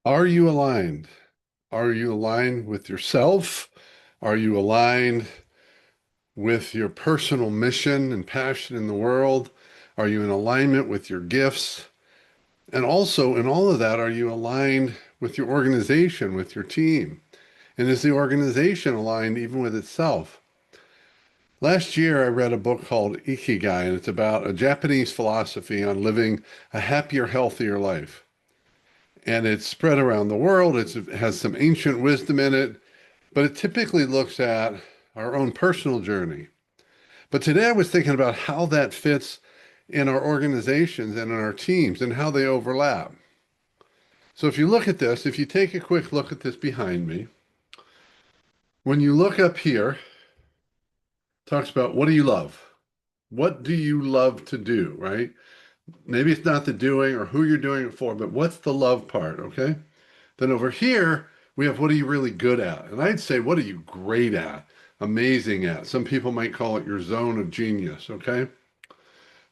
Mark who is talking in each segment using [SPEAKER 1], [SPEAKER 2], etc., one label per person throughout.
[SPEAKER 1] Are you aligned? Are you aligned with yourself? Are you aligned with your personal mission and passion in the world? Are you in alignment with your gifts? And also, in all of that, are you aligned with your organization, with your team? And is the organization aligned even with itself? Last year, I read a book called Ikigai, and it's about a Japanese philosophy on living a happier, healthier life. And it's spread around the world. It has some ancient wisdom in it, but it typically looks at our own personal journey. But today I was thinking about how that fits in our organizations and in our teams and how they overlap. So if you look at this, if you take a quick look at this behind me, when you look up here, it talks about what do you love? What do you love to do, right? Maybe it's not the doing or who you're doing it for, but what's the love part, okay? Then over here, we have what are you really good at? And I'd say, what are you great at? Amazing at. Some people might call it your zone of genius, okay?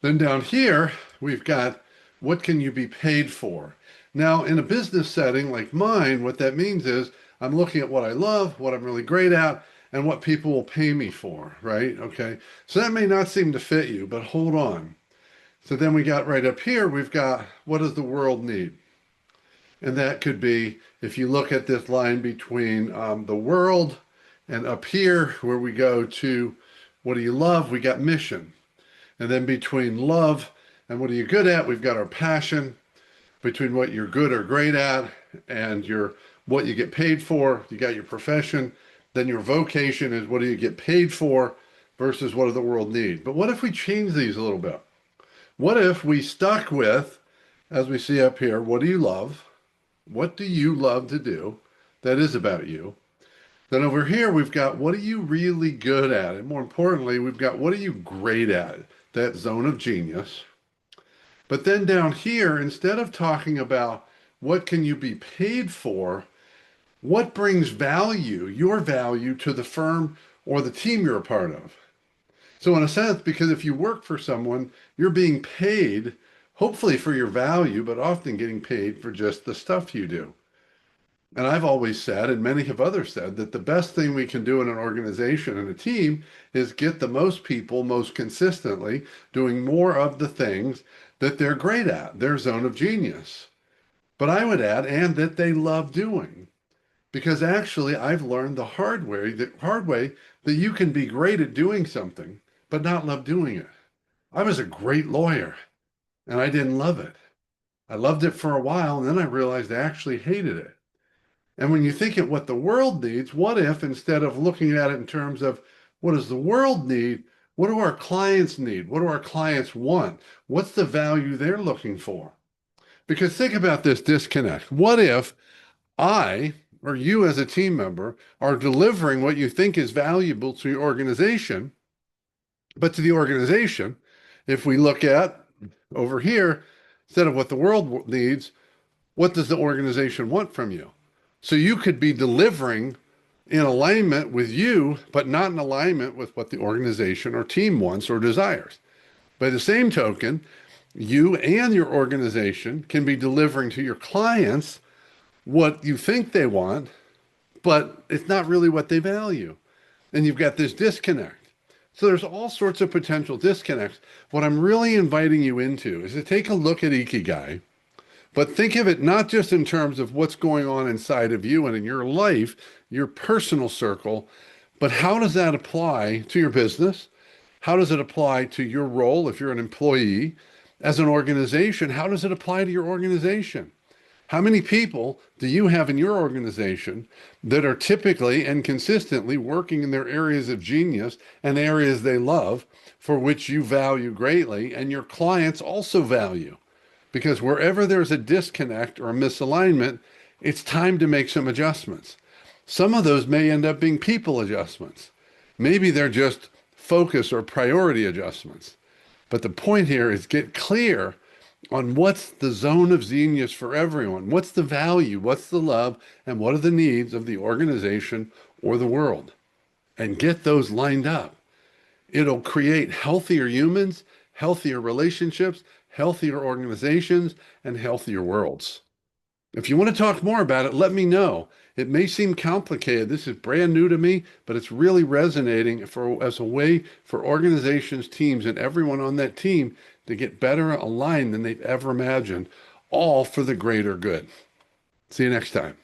[SPEAKER 1] Then down here, we've got what can you be paid for? Now, in a business setting like mine, what that means is I'm looking at what I love, what I'm really great at, and what people will pay me for, right? Okay. So that may not seem to fit you, but hold on. So then we got right up here, we've got what does the world need? And that could be, if you look at this line between the world and up here, where we go to what do you love? We got mission. And then between love and what are you good at? We've got our passion. Between what you're good or great at and your what you get paid for, you got your profession. Then your vocation is what do you get paid for versus what does the world need? But what if we change these a little bit? What if we stuck with, as we see up here, what do you love? What do you love to do? That is about you. Then over here, we've got what are you really good at? And more importantly, we've got what are you great at? That zone of genius. But then down here, instead of talking about what can you be paid for, what brings value, your value to the firm or the team you're a part of? So in a sense, because if you work for someone, you're being paid, hopefully for your value, but often getting paid for just the stuff you do. And I've always said, and many have others said, that the best thing we can do in an organization and a team is get the most people most consistently doing more of the things that they're great at, their zone of genius. But I would add, and that they love doing. Because actually, I've learned the hard way that you can be great at doing something, but not love doing it. I was a great lawyer, and I didn't love it. I loved it for a while, and then I realized I actually hated it. And when you think of what the world needs, what if instead of looking at it in terms of what does the world need, what do our clients need? What do our clients want? What's the value they're looking for? Because think about this disconnect. What if I or you as a team member are delivering what you think is valuable to your organization, but to the organization, if we look at over here, instead of what the world needs, what does the organization want from you? So you could be delivering in alignment with you, but not in alignment with what the organization or team wants or desires. By the same token, you and your organization can be delivering to your clients what you think they want, but it's not really what they value. And you've got this disconnect. So there's all sorts of potential disconnects. What I'm really inviting you into is to take a look at Ikigai, but think of it not just in terms of what's going on inside of you and in your life, your personal circle, but how does that apply to your business? How does it apply to your role if you're an employee? As an organization, how does it apply to your organization? How many people do you have in your organization that are typically and consistently working in their areas of genius and areas they love for which you value greatly and your clients also value? Because wherever there's a disconnect or a misalignment, it's time to make some adjustments. Some of those may end up being people adjustments. Maybe they're just focus or priority adjustments. But the point here is get clear on what's the zone of genius for everyone. What's the value? What's the love? And what are the needs of the organization or the world? And get those lined up. It'll create healthier humans, healthier relationships, healthier organizations, and healthier worlds. If you want to talk more about it, let me know. It may seem complicated. This is brand new to me, but it's really resonating as a way for organizations, teams, and everyone on that team to get better aligned than they've ever imagined, all for the greater good. See you next time.